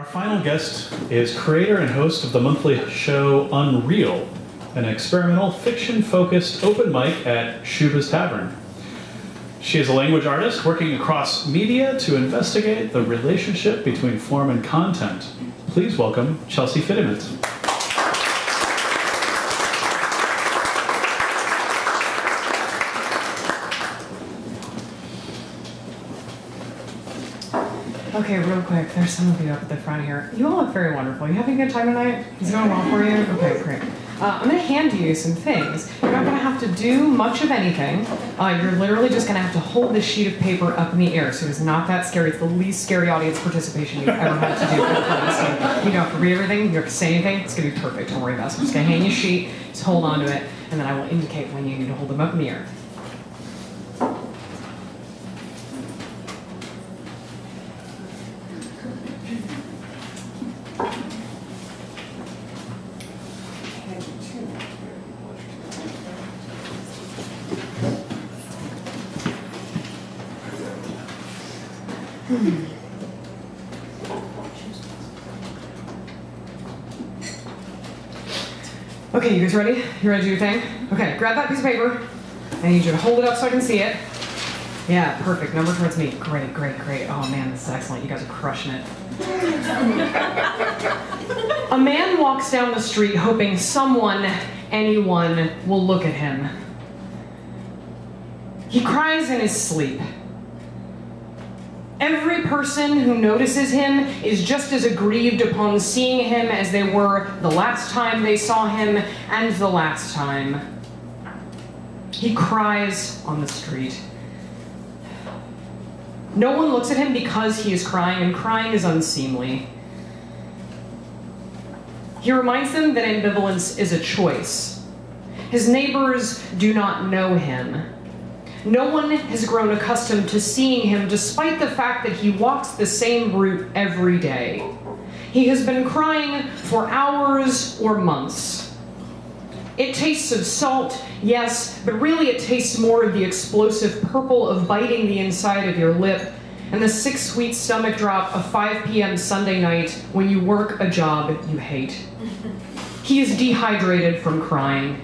Our final guest is creator and host of the monthly show Unreal, an experimental fiction-focused open mic at Shuba's Tavern. She is a language artist working across media to investigate the relationship between form and content. Please welcome Chelsea Fiddyment. Okay, real quick, there's some of you up at the front here. You all look very wonderful. You having a good time tonight? Is it going well for you? Okay, great. I'm going to hand you some things. You're not going to have to do much of anything. You're literally just going to have to hold this sheet of paper up in the air, so it's not that scary. It's the least scary audience participation you've ever had to do. So you don't have to read everything, you don't have to say anything. It's going to be perfect. Don't worry about it. So I'm just going to hand you a sheet, just hold on to it, and then I will indicate when you need to hold them up in the air. Okay, you guys ready? You ready to do your thing? Okay, grab that piece of paper. I need you to hold it up so I can see it. Yeah, perfect. Number towards me. Great, great, great. Oh man, this is excellent. You guys are crushing it. A man walks down the street hoping someone, anyone, will look at him. He cries in his sleep. Every person who notices him is just as aggrieved upon seeing him as they were the last time they saw him and the last time. He cries on the street. No one looks at him because he is crying, and crying is unseemly. He reminds them that ambivalence is a choice. His neighbors do not know him. No one has grown accustomed to seeing him despite the fact that he walks the same route every day. He has been crying for hours or months. It tastes of salt, yes, but really it tastes more of the explosive purple of biting the inside of your lip and the 6-sweet stomach drop of 5 p.m. Sunday night when you work a job you hate. He is dehydrated from crying.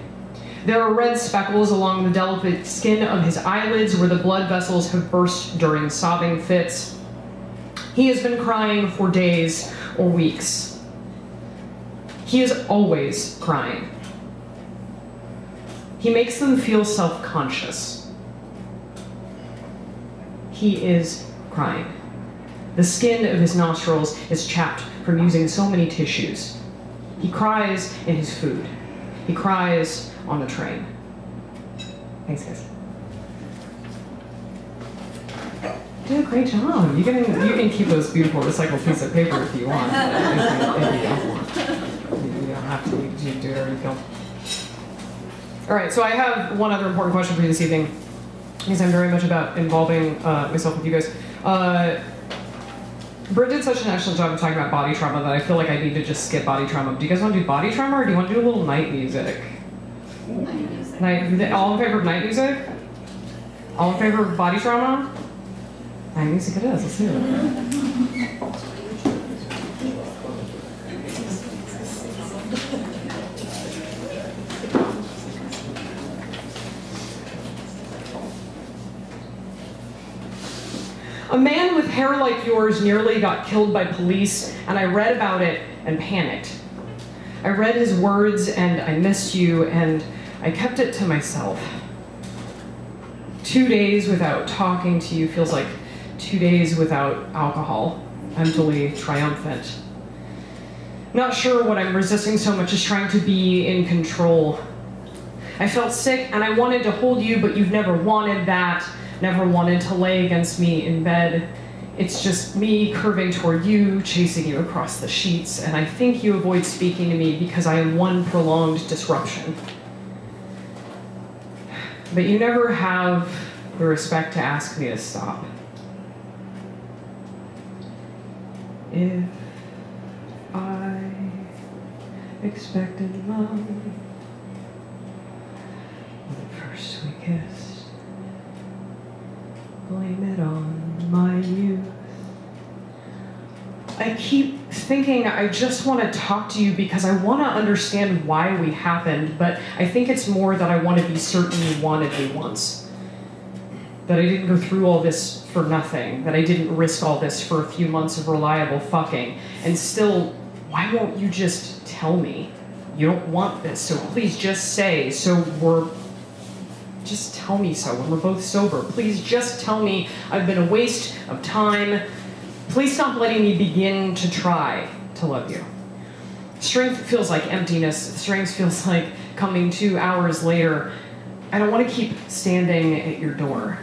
There are red speckles along the delicate skin of his eyelids where the blood vessels have burst during sobbing fits. He has been crying for days or weeks. He is always crying. He makes them feel self-conscious. He is crying. The skin of his nostrils is chapped from using so many tissues. He cries in his food. He cries on the train. Thanks, guys. You did a great job. You can keep those beautiful recycled pieces of paper if you want. If you don't want. You don't have to. You do whatever you feel. All right, so I have one other important question for you this evening, because I'm very much about involving myself with you guys. Britt did such an excellent job of talking about body trauma that I feel like I need to just skip body trauma. Do you guys want to do body trauma, or do you want to do a little night music? All in favor of night music? All in favor of body trauma? Night music it is, let's do it. A man with hair like yours nearly got killed by police, and I read about it and panicked. I read his words and I missed you, and I kept it to myself. 2 days without talking to you feels like 2 days without alcohol, mentally triumphant. Not sure what I'm resisting so much as trying to be in control. I felt sick and I wanted to hold you, but you've never wanted that, never wanted to lay against me in bed. It's just me curving toward you, chasing you across the sheets, and I think you avoid speaking to me because I am one prolonged disruption. But you never have the respect to ask me to stop. If I expected love when first we kissed, blame it on my youth. I keep thinking I just want to talk to you because I want to understand why we happened, but I think it's more that I want to be certain you wanted me once. That I didn't go through all this for nothing, that I didn't risk all this for a few months of reliable fucking. And still, why won't you just tell me? You don't want this, so please just say, just tell me so when we're both sober. Please just tell me I've been a waste of time. Please stop letting me begin to try to love you. Strength feels like emptiness. Strength feels like coming 2 hours later. I don't want to keep standing at your door.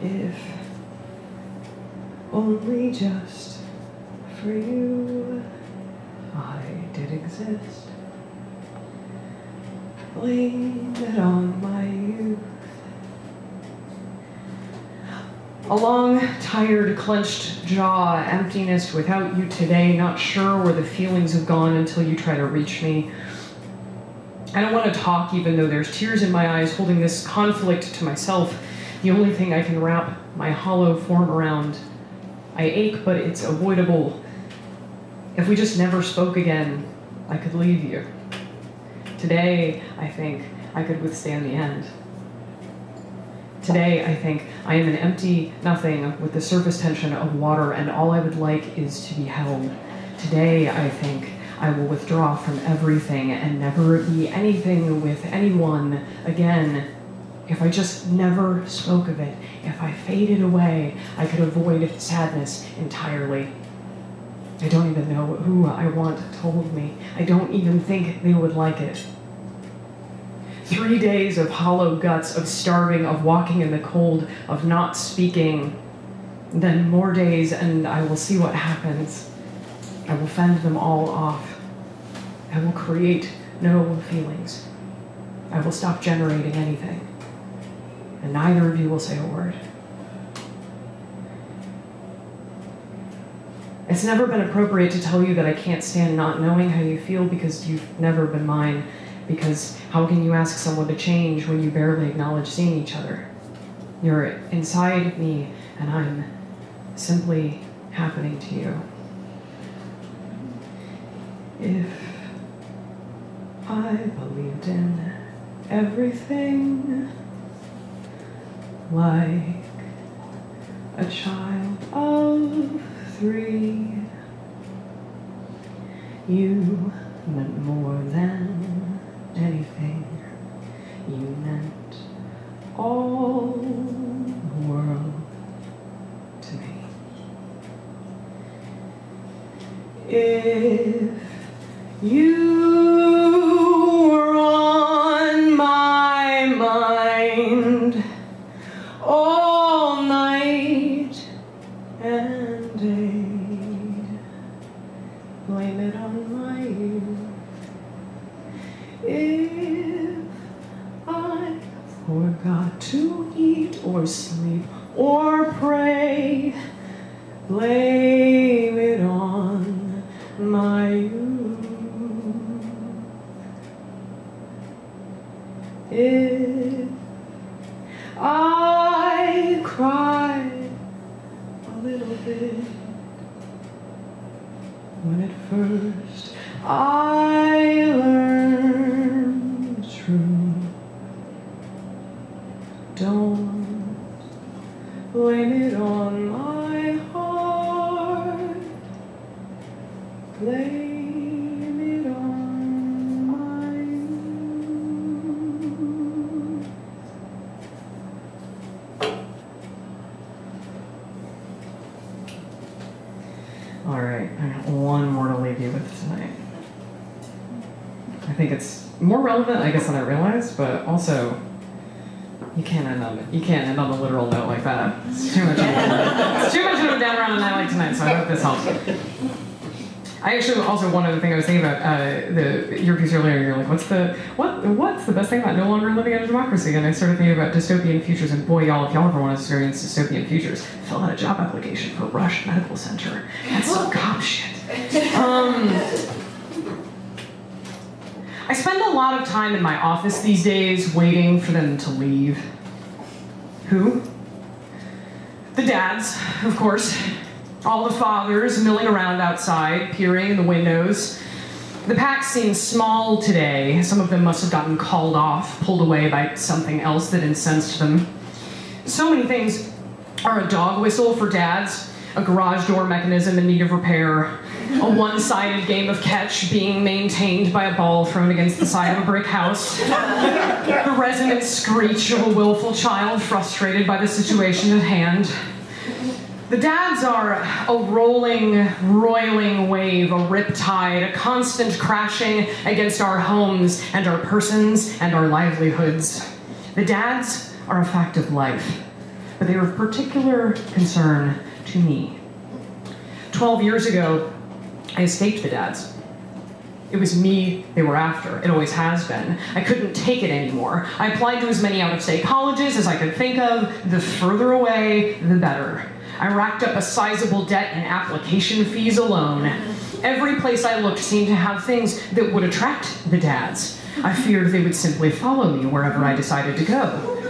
If only just for you I did exist. Blame it on my youth. A long, tired, clenched jaw, emptiness without you today, not sure where the feelings have gone until you try to reach me. I don't want to talk even though there's tears in my eyes, holding this conflict to myself, the only thing I can wrap my hollow form around. I ache, but it's avoidable. If we just never spoke again, I could leave you. Today, I think I could withstand the end. Today, I think I am an empty nothing with the surface tension of water, and all I would like is to be held. Today, I think I will withdraw from everything and never be anything with anyone again. If I just never spoke of it, if I faded away, I could avoid sadness entirely. I don't even know who I want told me. I don't even think they would like it. 3 days of hollow guts, of starving, of walking in the cold, of not speaking. Then more days and I will see what happens. I will fend them all off. I will create no feelings. I will stop generating anything. And neither of you will say a word. It's never been appropriate to tell you that I can't stand not knowing how you feel because you've never been mine. Because how can you ask someone to change when you barely acknowledge seeing each other? You're inside me, and I'm simply happening to you. If I believed in everything like a child of 3, you meant more than anything. You meant all the world to me. If you were on my mind all night and day, blame it on my youth. If I forgot to eat or sleep or pray, blame it on my youth. If I cried a little bit when at first I learned true, don't blame it on my heart, blame it on my youth. All right, I got one more to leave you with tonight. I think it's more relevant, I guess, than I realized, but also you can't end on a literal note like that. It's too much of a down around a night like tonight, so I hope this helps. I actually also one other thing I was thinking about your piece earlier. You're like, what's the best thing about no longer living in a democracy? And I started thinking about dystopian futures. And boy, y'all, if y'all ever want to experience dystopian futures, fill out a job application for Rush Medical Center. That's some cop shit. I spend a lot of time in my office these days waiting for them to leave. Who? The dads, of course. All the fathers milling around outside, peering in the windows. The pack seemed small today. Some of them must have gotten called off, pulled away by something else that incensed them. So many things are a dog whistle for dads, a garage door mechanism in need of repair, a one-sided game of catch being maintained by a ball thrown against the side of a brick house, the resonant screech of a willful child frustrated by the situation at hand. The dads are a rolling, roiling wave, a riptide, a constant crashing against our homes and our persons and our livelihoods. The dads are a fact of life, but they are of particular concern to me. 12 years ago, I escaped the dads. It was me they were after. It always has been. I couldn't take it anymore. I applied to as many out-of-state colleges as I could think of. The further away, the better. I racked up a sizable debt in application fees alone. Every place I looked seemed to have things that would attract the dads. I feared they would simply follow me wherever I decided to go.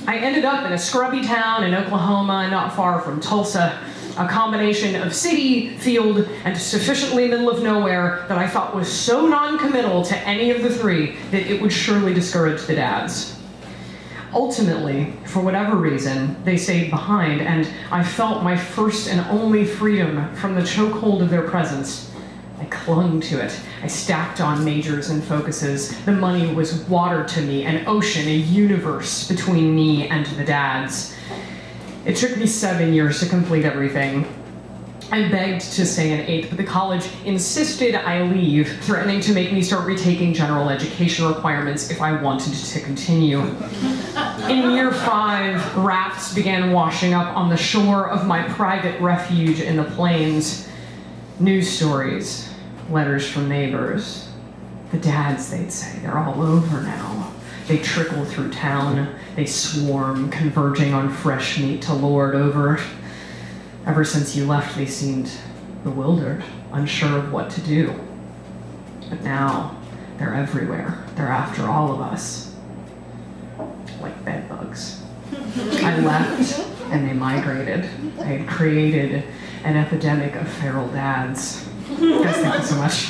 I ended up in a scrubby town in Oklahoma, not far from Tulsa, a combination of city, field, and sufficiently middle of nowhere that I thought was so non-committal to any of the three that it would surely discourage the dads. Ultimately, for whatever reason, they stayed behind, and I felt my first and only freedom from the chokehold of their presence. I clung to it. I stacked on majors and focuses. The money was water to me, an ocean, a universe between me and the dads. It took me 7 years to complete everything. I begged to stay in 8, but the college insisted I leave, threatening to make me start retaking general education requirements if I wanted to continue. In year 5, rafts began washing up on the shore of my private refuge in the plains. News stories, letters from neighbors. The dads, they'd say, they're all over now. They trickle through town. They swarm, converging on fresh meat to lord over. Ever since you left, they seemed bewildered, unsure of what to do. But now, they're everywhere. They're after all of us. Like bedbugs. I left, and they migrated. I had created an epidemic of feral dads. Guys, thank you so much.